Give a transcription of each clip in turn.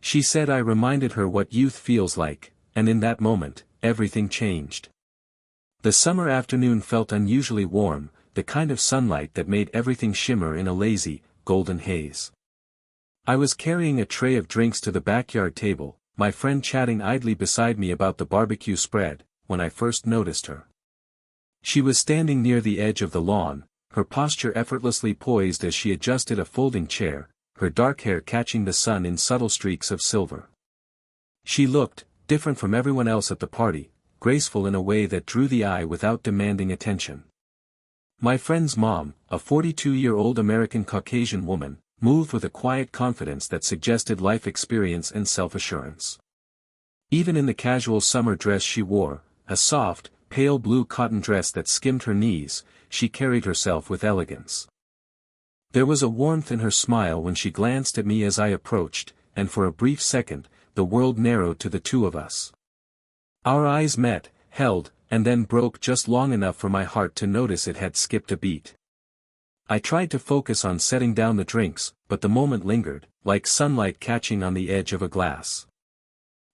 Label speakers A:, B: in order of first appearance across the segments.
A: She said I reminded her what youth feels like, and in that moment, everything changed. The summer afternoon felt unusually warm, the kind of sunlight that made everything shimmer in a lazy, golden haze. I was carrying a tray of drinks to the backyard table, my friend chatting idly beside me about the barbecue spread, when I first noticed her. She was standing near the edge of the lawn, her posture effortlessly poised as she adjusted a folding chair, her dark hair catching the sun in subtle streaks of silver. She looked, different from everyone else at the party, graceful in a way that drew the eye without demanding attention. My friend's mom, a 42-year-old American Caucasian woman, moved with a quiet confidence that suggested life experience and self-assurance. Even in the casual summer dress she wore, a soft, pale blue cotton dress that skimmed her knees, she carried herself with elegance. There was a warmth in her smile when she glanced at me as I approached, and for a brief second, the world narrowed to the two of us. Our eyes met, held, and then broke just long enough for my heart to notice it had skipped a beat. I tried to focus on setting down the drinks, but the moment lingered, like sunlight catching on the edge of a glass.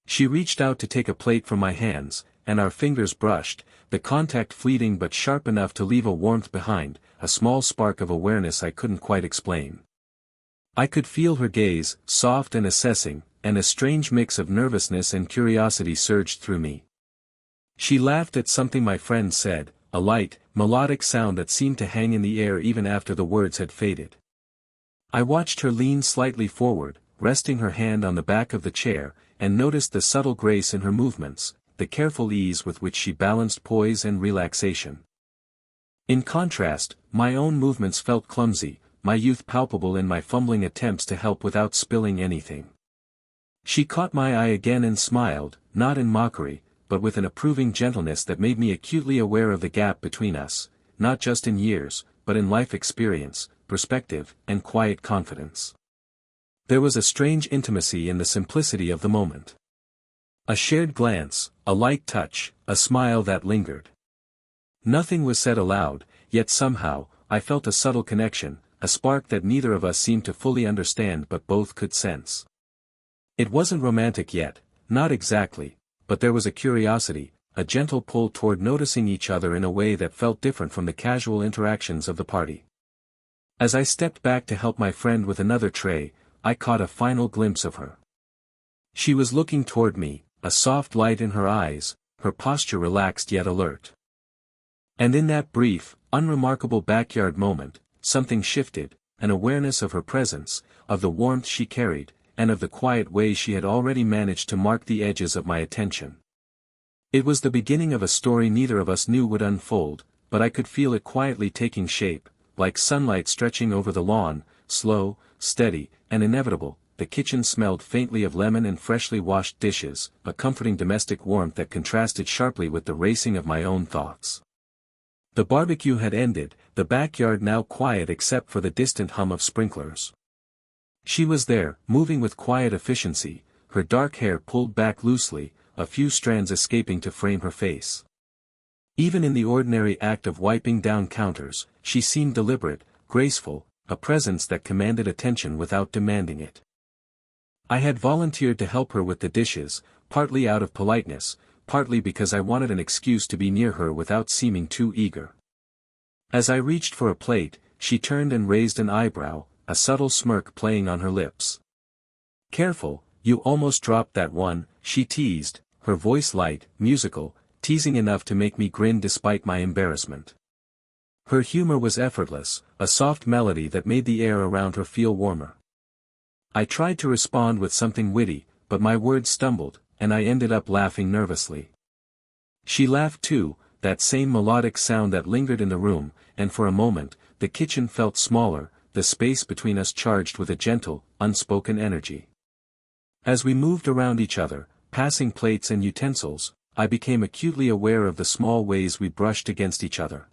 A: She reached out to take a plate from my hands, and our fingers brushed, the contact fleeting but sharp enough to leave a warmth behind, a small spark of awareness I couldn't quite explain. I could feel her gaze, soft and assessing, and a strange mix of nervousness and curiosity surged through me. She laughed at something my friend said, a light, melodic sound that seemed to hang in the air even after the words had faded. I watched her lean slightly forward, resting her hand on the back of the chair, and noticed the subtle grace in her movements, the careful ease with which she balanced poise and relaxation. In contrast, my own movements felt clumsy, my youth palpable in my fumbling attempts to help without spilling anything. She caught my eye again and smiled, not in mockery, but with an approving gentleness that made me acutely aware of the gap between us, not just in years, but in life experience, perspective, and quiet confidence. There was a strange intimacy in the simplicity of the moment. A shared glance, a light touch, a smile that lingered. Nothing was said aloud, yet somehow, I felt a subtle connection, a spark that neither of us seemed to fully understand but both could sense. It wasn't romantic yet, not exactly, but there was a curiosity, a gentle pull toward noticing each other in a way that felt different from the casual interactions of the party. As I stepped back to help my friend with another tray, I caught a final glimpse of her. She was looking toward me, a soft light in her eyes, her posture relaxed yet alert. And in that brief, unremarkable backyard moment, something shifted, an awareness of her presence, of the warmth she carried, and of the quiet way she had already managed to mark the edges of my attention. It was the beginning of a story neither of us knew would unfold, but I could feel it quietly taking shape, like sunlight stretching over the lawn, slow, steady, and inevitable. The kitchen smelled faintly of lemon and freshly washed dishes, a comforting domestic warmth that contrasted sharply with the racing of my own thoughts. The barbecue had ended, the backyard now quiet except for the distant hum of sprinklers. She was there, moving with quiet efficiency, her dark hair pulled back loosely, a few strands escaping to frame her face. Even in the ordinary act of wiping down counters, she seemed deliberate, graceful, a presence that commanded attention without demanding it. I had volunteered to help her with the dishes, partly out of politeness, partly because I wanted an excuse to be near her without seeming too eager. As I reached for a plate, she turned and raised an eyebrow, a subtle smirk playing on her lips. "Careful, you almost dropped that one," she teased, her voice light, musical, teasing enough to make me grin despite my embarrassment. Her humor was effortless, a soft melody that made the air around her feel warmer. I tried to respond with something witty, but my words stumbled, and I ended up laughing nervously. She laughed too, that same melodic sound that lingered in the room, and for a moment, the kitchen felt smaller, the space between us charged with a gentle, unspoken energy. As we moved around each other, passing plates and utensils, I became acutely aware of the small ways we brushed against each other.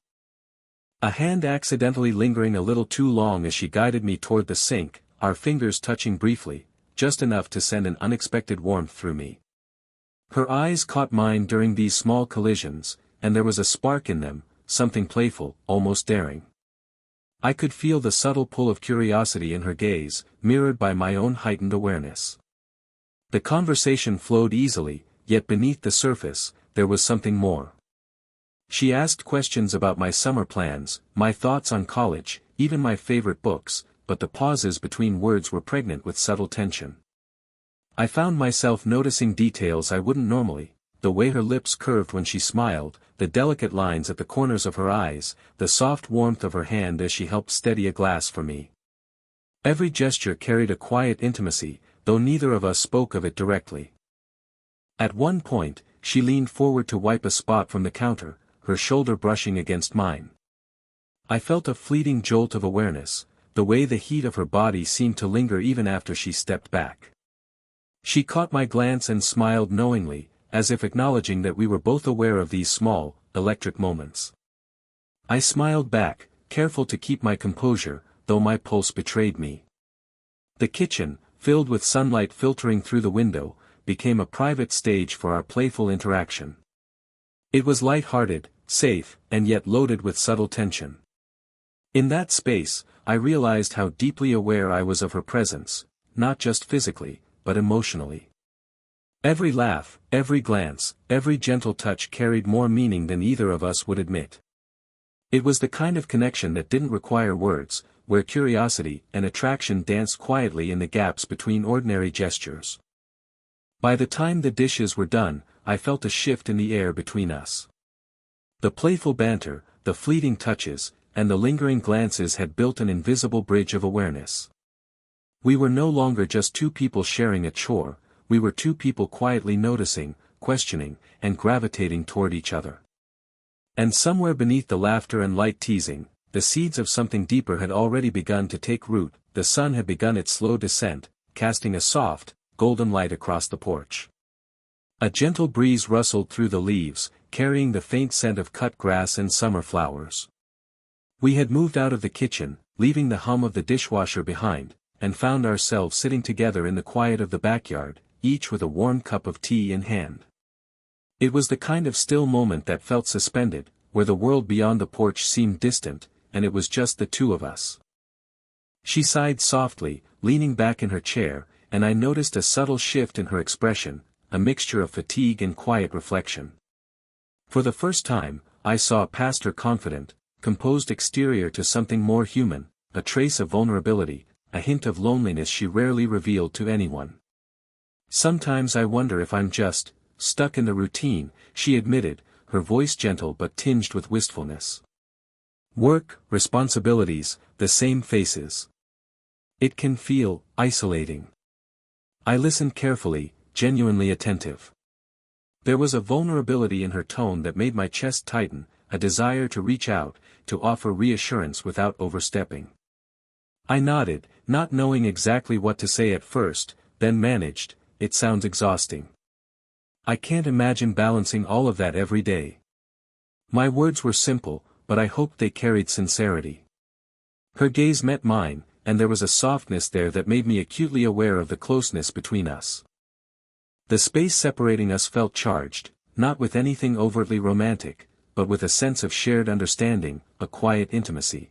A: A hand accidentally lingering a little too long as she guided me toward the sink, our fingers touching briefly, just enough to send an unexpected warmth through me. Her eyes caught mine during these small collisions, and there was a spark in them, something playful, almost daring. I could feel the subtle pull of curiosity in her gaze, mirrored by my own heightened awareness. The conversation flowed easily, yet beneath the surface, there was something more. She asked questions about my summer plans, my thoughts on college, even my favorite books, but the pauses between words were pregnant with subtle tension. I found myself noticing details I wouldn't normally, the way her lips curved when she smiled, the delicate lines at the corners of her eyes, the soft warmth of her hand as she helped steady a glass for me. Every gesture carried a quiet intimacy, though neither of us spoke of it directly. At one point, she leaned forward to wipe a spot from the counter, her shoulder brushing against mine. I felt a fleeting jolt of awareness, the way the heat of her body seemed to linger even after she stepped back. She caught my glance and smiled knowingly, as if acknowledging that we were both aware of these small, electric moments. I smiled back, careful to keep my composure, though my pulse betrayed me. The kitchen, filled with sunlight filtering through the window, became a private stage for our playful interaction. It was light-hearted, safe, and yet loaded with subtle tension. In that space, I realized how deeply aware I was of her presence, not just physically, but emotionally. Every laugh, every glance, every gentle touch carried more meaning than either of us would admit. It was the kind of connection that didn't require words, where curiosity and attraction danced quietly in the gaps between ordinary gestures. By the time the dishes were done, I felt a shift in the air between us. The playful banter, the fleeting touches, and the lingering glances had built an invisible bridge of awareness. We were no longer just two people sharing a chore, we were two people quietly noticing, questioning, and gravitating toward each other. And somewhere beneath the laughter and light teasing, the seeds of something deeper had already begun to take root. The sun had begun its slow descent, casting a soft, golden light across the porch. A gentle breeze rustled through the leaves, carrying the faint scent of cut grass and summer flowers. We had moved out of the kitchen, leaving the hum of the dishwasher behind, and found ourselves sitting together in the quiet of the backyard, each with a warm cup of tea in hand. It was the kind of still moment that felt suspended, where the world beyond the porch seemed distant, and it was just the two of us. She sighed softly, leaning back in her chair, and I noticed a subtle shift in her expression, a mixture of fatigue and quiet reflection. For the first time, I saw past her confident, composed exterior to something more human, a trace of vulnerability, a hint of loneliness she rarely revealed to anyone. Sometimes I wonder if I'm just stuck in the routine, she admitted, her voice gentle but tinged with wistfulness. Work, responsibilities, the same faces. It can feel isolating. I listened carefully, genuinely attentive. There was a vulnerability in her tone that made my chest tighten, a desire to reach out, to offer reassurance without overstepping. I nodded, not knowing exactly what to say at first, then managed, "It sounds exhausting. I can't imagine balancing all of that every day." My words were simple, but I hoped they carried sincerity. Her gaze met mine, and there was a softness there that made me acutely aware of the closeness between us. The space separating us felt charged, not with anything overtly romantic, but with a sense of shared understanding, a quiet intimacy.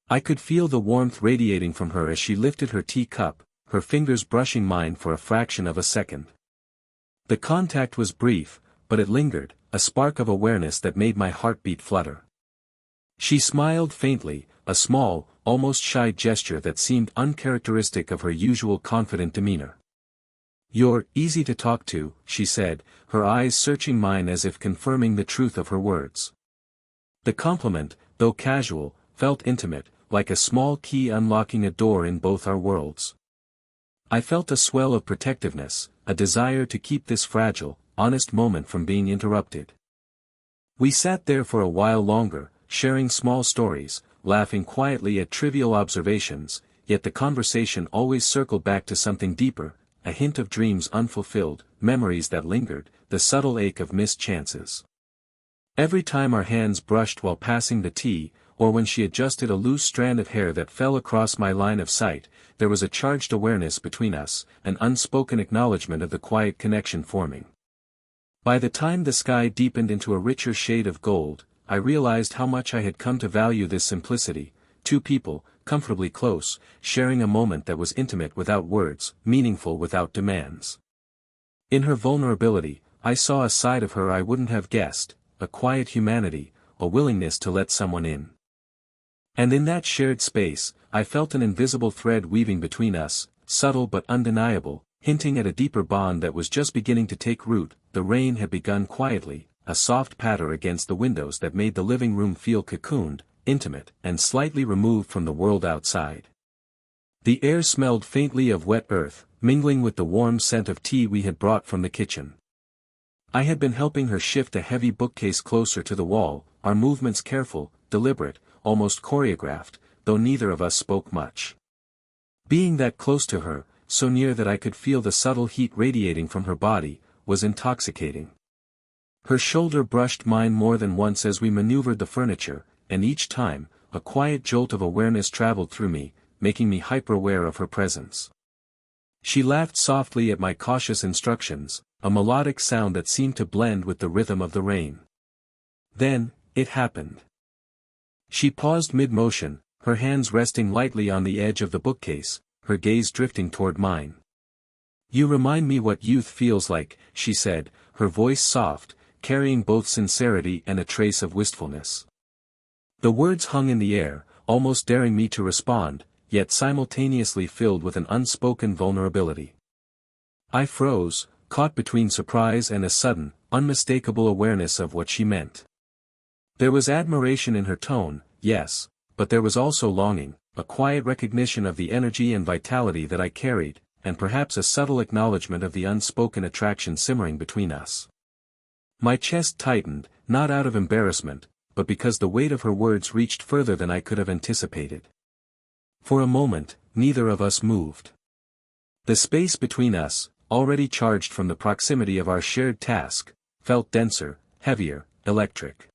A: I could feel the warmth radiating from her as she lifted her teacup, her fingers brushing mine for a fraction of a second. The contact was brief, but it lingered, a spark of awareness that made my heartbeat flutter. She smiled faintly, a small, almost shy gesture that seemed uncharacteristic of her usual confident demeanor. "You're easy to talk to," she said, her eyes searching mine as if confirming the truth of her words. The compliment, though casual, felt intimate, like a small key unlocking a door in both our worlds. I felt a swell of protectiveness, a desire to keep this fragile, honest moment from being interrupted. We sat there for a while longer, sharing small stories, laughing quietly at trivial observations, yet the conversation always circled back to something deeper, a hint of dreams unfulfilled, memories that lingered, the subtle ache of missed chances. Every time our hands brushed while passing the tea, or when she adjusted a loose strand of hair that fell across my line of sight, there was a charged awareness between us, an unspoken acknowledgement of the quiet connection forming. By the time the sky deepened into a richer shade of gold, I realized how much I had come to value this simplicity, two people, comfortably close, sharing a moment that was intimate without words, meaningful without demands. In her vulnerability, I saw a side of her I wouldn't have guessed, a quiet humanity, a willingness to let someone in. And in that shared space, I felt an invisible thread weaving between us, subtle but undeniable, hinting at a deeper bond that was just beginning to take root. The rain had begun quietly, a soft patter against the windows that made the living room feel cocooned, intimate, and slightly removed from the world outside. The air smelled faintly of wet earth, mingling with the warm scent of tea we had brought from the kitchen. I had been helping her shift a heavy bookcase closer to the wall, our movements careful, deliberate, almost choreographed, though neither of us spoke much. Being that close to her, so near that I could feel the subtle heat radiating from her body, was intoxicating. Her shoulder brushed mine more than once as we maneuvered the furniture, and each time, a quiet jolt of awareness traveled through me, making me hyper-aware of her presence. She laughed softly at my cautious instructions, a melodic sound that seemed to blend with the rhythm of the rain. Then, it happened. She paused mid-motion, her hands resting lightly on the edge of the bookcase, her gaze drifting toward mine. "You remind me what youth feels like," she said, her voice soft, carrying both sincerity and a trace of wistfulness. The words hung in the air, almost daring me to respond, yet simultaneously filled with an unspoken vulnerability. I froze, caught between surprise and a sudden, unmistakable awareness of what she meant. There was admiration in her tone, yes, but there was also longing, a quiet recognition of the energy and vitality that I carried, and perhaps a subtle acknowledgement of the unspoken attraction simmering between us. My chest tightened, not out of embarrassment, but because the weight of her words reached further than I could have anticipated. For a moment, neither of us moved. The space between us, already charged from the proximity of our shared task, felt denser, heavier, electric.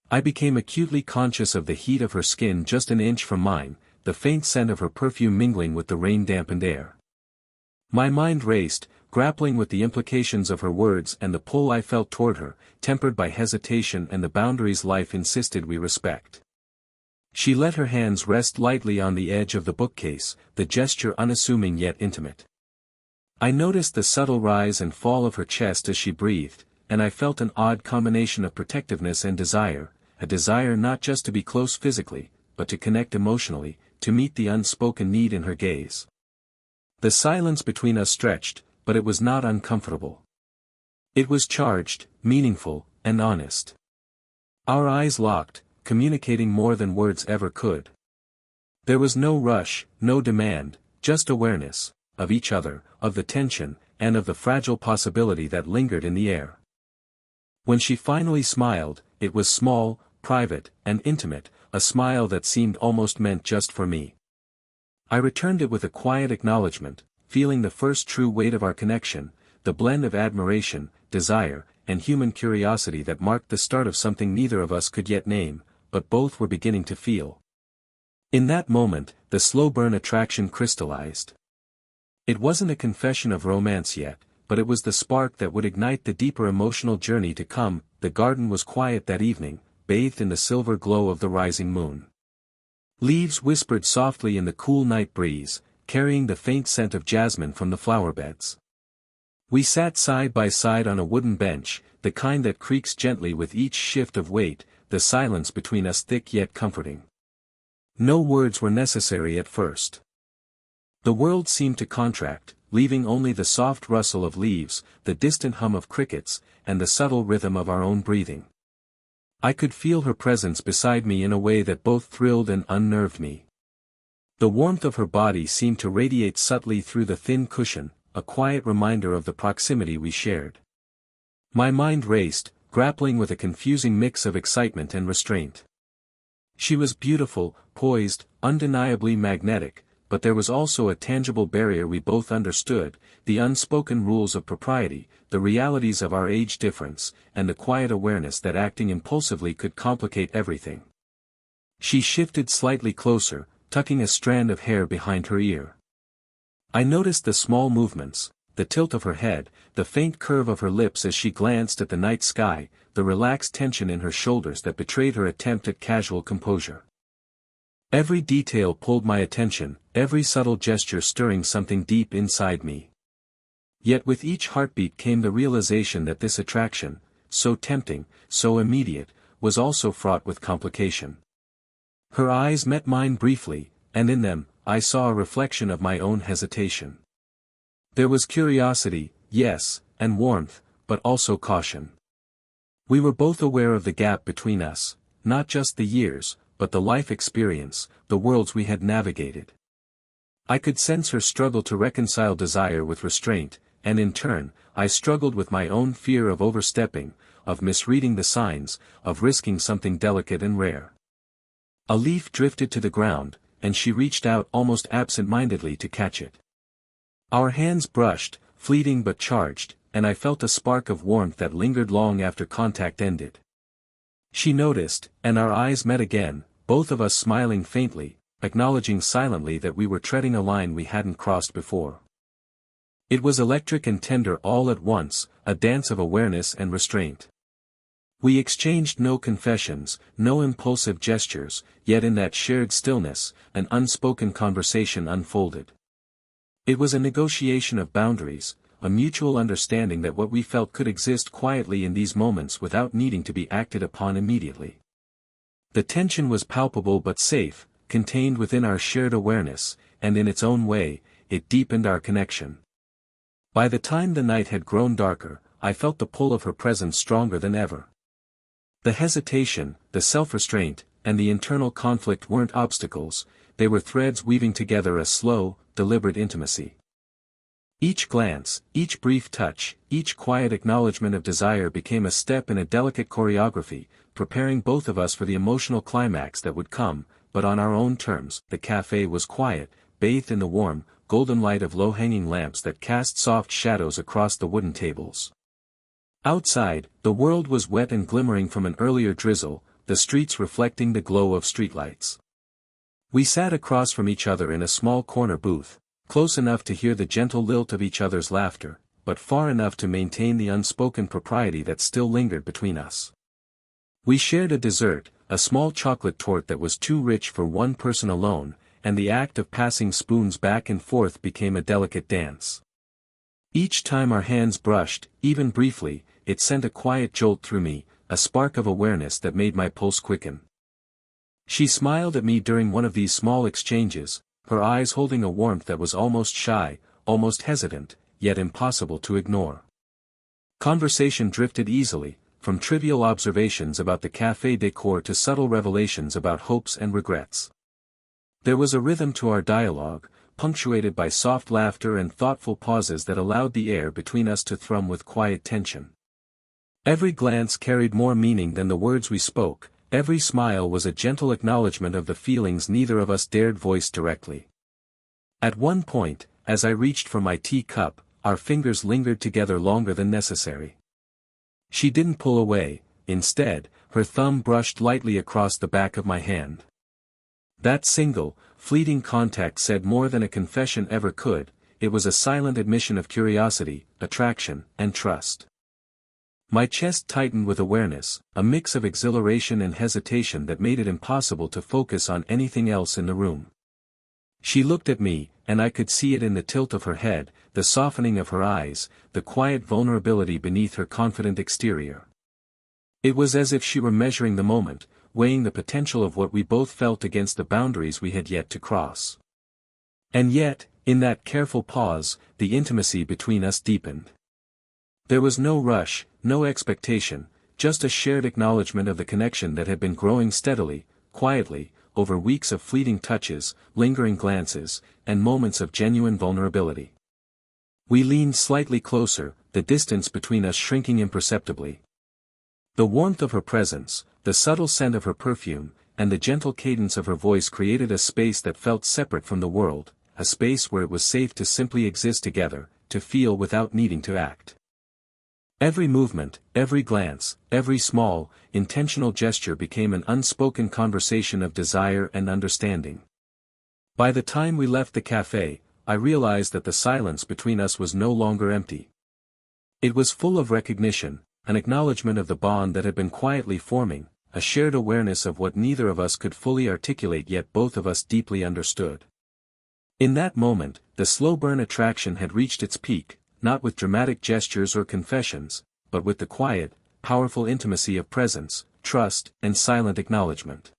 A: I became acutely conscious of the heat of her skin just an inch from mine, the faint scent of her perfume mingling with the rain-dampened air. My mind raced, grappling with the implications of her words and the pull I felt toward her, tempered by hesitation and the boundaries life insisted we respect. She let her hands rest lightly on the edge of the bookcase, the gesture unassuming yet intimate. I noticed the subtle rise and fall of her chest as she breathed, and I felt an odd combination of protectiveness and desire, a desire not just to be close physically, but to connect emotionally, to meet the unspoken need in her gaze. The silence between us stretched, but it was not uncomfortable. It was charged, meaningful, and honest. Our eyes locked, communicating more than words ever could. There was no rush, no demand, just awareness, of each other, of the tension, and of the fragile possibility that lingered in the air. When she finally smiled, it was small, private, and intimate, a smile that seemed almost meant just for me. I returned it with a quiet acknowledgement, feeling the first true weight of our connection, the blend of admiration, desire, and human curiosity that marked the start of something neither of us could yet name, but both were beginning to feel. In that moment, the slow-burn attraction crystallized. It wasn't a confession of romance yet, but it was the spark that would ignite the deeper emotional journey to come. The garden was quiet that evening, bathed in the silver glow of the rising moon. Leaves whispered softly in the cool night breeze, carrying the faint scent of jasmine from the flower beds. We sat side by side on a wooden bench, the kind that creaks gently with each shift of weight, the silence between us thick yet comforting. No words were necessary at first. The world seemed to contract, leaving only the soft rustle of leaves, the distant hum of crickets, and the subtle rhythm of our own breathing. I could feel her presence beside me in a way that both thrilled and unnerved me. The warmth of her body seemed to radiate subtly through the thin cushion, a quiet reminder of the proximity we shared. My mind raced, grappling with a confusing mix of excitement and restraint. She was beautiful, poised, undeniably magnetic, but there was also a tangible barrier we both understood, the unspoken rules of propriety, the realities of our age difference, and the quiet awareness that acting impulsively could complicate everything. She shifted slightly closer, tucking a strand of hair behind her ear. I noticed the small movements, the tilt of her head, the faint curve of her lips as she glanced at the night sky, the relaxed tension in her shoulders that betrayed her attempt at casual composure. Every detail pulled my attention, every subtle gesture stirring something deep inside me. Yet with each heartbeat came the realization that this attraction, so tempting, so immediate, was also fraught with complication. Her eyes met mine briefly, and in them, I saw a reflection of my own hesitation. There was curiosity, yes, and warmth, but also caution. We were both aware of the gap between us, not just the years, but the life experience, the worlds we had navigated. I could sense her struggle to reconcile desire with restraint, and in turn, I struggled with my own fear of overstepping, of misreading the signs, of risking something delicate and rare. A leaf drifted to the ground, and she reached out almost absent-mindedly to catch it. Our hands brushed, fleeting but charged, and I felt a spark of warmth that lingered long after contact ended. She noticed, and our eyes met again, both of us smiling faintly, acknowledging silently that we were treading a line we hadn't crossed before. It was electric and tender all at once, a dance of awareness and restraint. We exchanged no confessions, no impulsive gestures, yet in that shared stillness, an unspoken conversation unfolded. It was a negotiation of boundaries, a mutual understanding that what we felt could exist quietly in these moments without needing to be acted upon immediately. The tension was palpable but safe, contained within our shared awareness, and in its own way, it deepened our connection. By the time the night had grown darker, I felt the pull of her presence stronger than ever. The hesitation, the self-restraint, and the internal conflict weren't obstacles, they were threads weaving together a slow, deliberate intimacy. Each glance, each brief touch, each quiet acknowledgement of desire became a step in a delicate choreography, preparing both of us for the emotional climax that would come, but on our own terms. The cafe was quiet, bathed in the warm, golden light of low-hanging lamps that cast soft shadows across the wooden tables. Outside, the world was wet and glimmering from an earlier drizzle, the streets reflecting the glow of streetlights. We sat across from each other in a small corner booth, close enough to hear the gentle lilt of each other's laughter, but far enough to maintain the unspoken propriety that still lingered between us. We shared a dessert, a small chocolate torte that was too rich for one person alone, and the act of passing spoons back and forth became a delicate dance. Each time our hands brushed, even briefly, it sent a quiet jolt through me, a spark of awareness that made my pulse quicken. She smiled at me during one of these small exchanges, her eyes holding a warmth that was almost shy, almost hesitant, yet impossible to ignore. Conversation drifted easily, from trivial observations about the café decor to subtle revelations about hopes and regrets. There was a rhythm to our dialogue, punctuated by soft laughter and thoughtful pauses that allowed the air between us to thrum with quiet tension. Every glance carried more meaning than the words we spoke, every smile was a gentle acknowledgement of the feelings neither of us dared voice directly. At one point, as I reached for my tea cup, our fingers lingered together longer than necessary. She didn't pull away, instead, her thumb brushed lightly across the back of my hand. That single, fleeting contact said more than a confession ever could, it was a silent admission of curiosity, attraction, and trust. My chest tightened with awareness, a mix of exhilaration and hesitation that made it impossible to focus on anything else in the room. She looked at me, and I could see it in the tilt of her head, the softening of her eyes, the quiet vulnerability beneath her confident exterior. It was as if she were measuring the moment, weighing the potential of what we both felt against the boundaries we had yet to cross. And yet, in that careful pause, the intimacy between us deepened. There was no rush, no expectation, just a shared acknowledgement of the connection that had been growing steadily, quietly, over weeks of fleeting touches, lingering glances, and moments of genuine vulnerability. We leaned slightly closer, the distance between us shrinking imperceptibly. The warmth of her presence, the subtle scent of her perfume, and the gentle cadence of her voice created a space that felt separate from the world, a space where it was safe to simply exist together, to feel without needing to act. Every movement, every glance, every small, intentional gesture became an unspoken conversation of desire and understanding. By the time we left the cafe, I realized that the silence between us was no longer empty. It was full of recognition, an acknowledgement of the bond that had been quietly forming, a shared awareness of what neither of us could fully articulate yet both of us deeply understood. In that moment, the slow burn attraction had reached its peak, not with dramatic gestures or confessions, but with the quiet, powerful intimacy of presence, trust, and silent acknowledgement.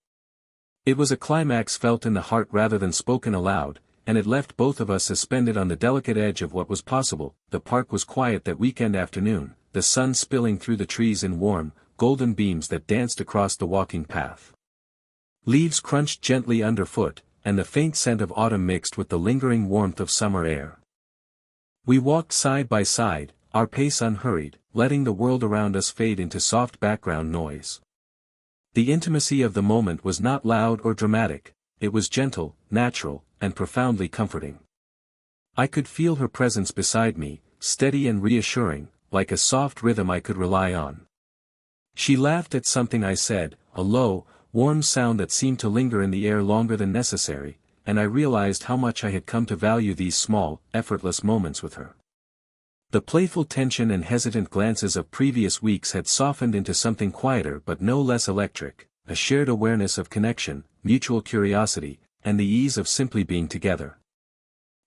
A: It was a climax felt in the heart rather than spoken aloud, and it left both of us suspended on the delicate edge of what was possible. The park was quiet that weekend afternoon, the sun spilling through the trees in warm, golden beams that danced across the walking path. Leaves crunched gently underfoot, and the faint scent of autumn mixed with the lingering warmth of summer air. We walked side by side, our pace unhurried, letting the world around us fade into soft background noise. The intimacy of the moment was not loud or dramatic, it was gentle, natural, and profoundly comforting. I could feel her presence beside me, steady and reassuring, like a soft rhythm I could rely on. She laughed at something I said, a low, warm sound that seemed to linger in the air longer than necessary, and I realized how much I had come to value these small, effortless moments with her. The playful tension and hesitant glances of previous weeks had softened into something quieter but no less electric, a shared awareness of connection, mutual curiosity, and the ease of simply being together.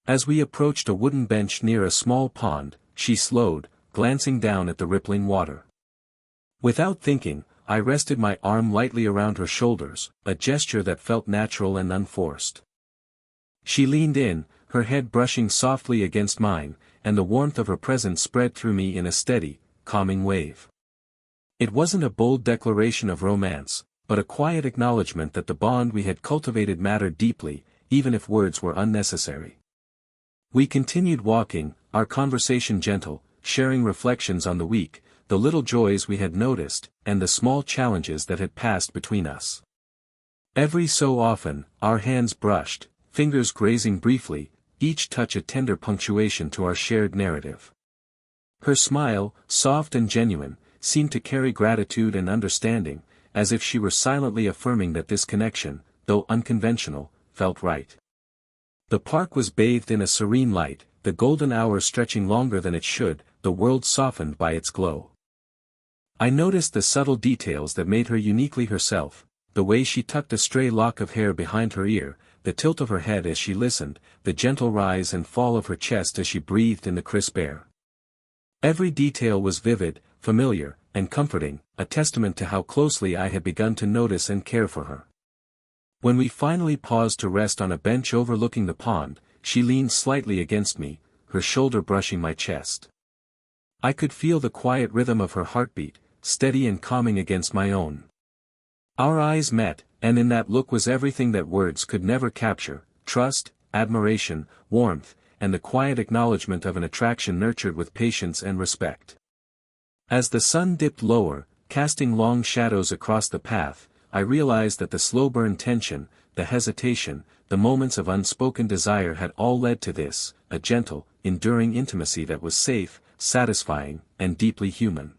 A: As we approached a wooden bench near a small pond, she slowed, glancing down at the rippling water. Without thinking, I rested my arm lightly around her shoulders, a gesture that felt natural and unforced. She leaned in, her head brushing softly against mine, and the warmth of her presence spread through me in a steady, calming wave. It wasn't a bold declaration of romance, but a quiet acknowledgement that the bond we had cultivated mattered deeply, even if words were unnecessary. We continued walking, our conversation gentle, sharing reflections on the week, the little joys we had noticed, and the small challenges that had passed between us. Every so often, our hands brushed, fingers grazing briefly, each touch a tender punctuation to our shared narrative. Her smile, soft and genuine, seemed to carry gratitude and understanding, as if she were silently affirming that this connection, though unconventional, felt right. The park was bathed in a serene light, the golden hour stretching longer than it should, the world softened by its glow. I noticed the subtle details that made her uniquely herself, the way she tucked a stray lock of hair behind her ear, the tilt of her head as she listened, the gentle rise and fall of her chest as she breathed in the crisp air. Every detail was vivid, familiar, and comforting, a testament to how closely I had begun to notice and care for her. When we finally paused to rest on a bench overlooking the pond, she leaned slightly against me, her shoulder brushing my chest. I could feel the quiet rhythm of her heartbeat, steady and calming against my own. Our eyes met, and in that look was everything that words could never capture: trust, admiration, warmth, and the quiet acknowledgement of an attraction nurtured with patience and respect. As the sun dipped lower, casting long shadows across the path, I realized that the slow-burn tension, the hesitation, the moments of unspoken desire had all led to this, a gentle, enduring intimacy that was safe, satisfying, and deeply human.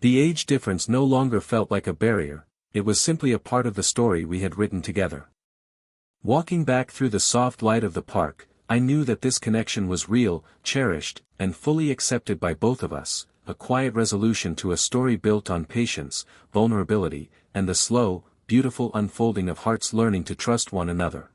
A: The age difference no longer felt like a barrier, it was simply a part of the story we had written together. Walking back through the soft light of the park, I knew that this connection was real, cherished, and fully accepted by both of us, a quiet resolution to a story built on patience, vulnerability, and the slow, beautiful unfolding of hearts learning to trust one another.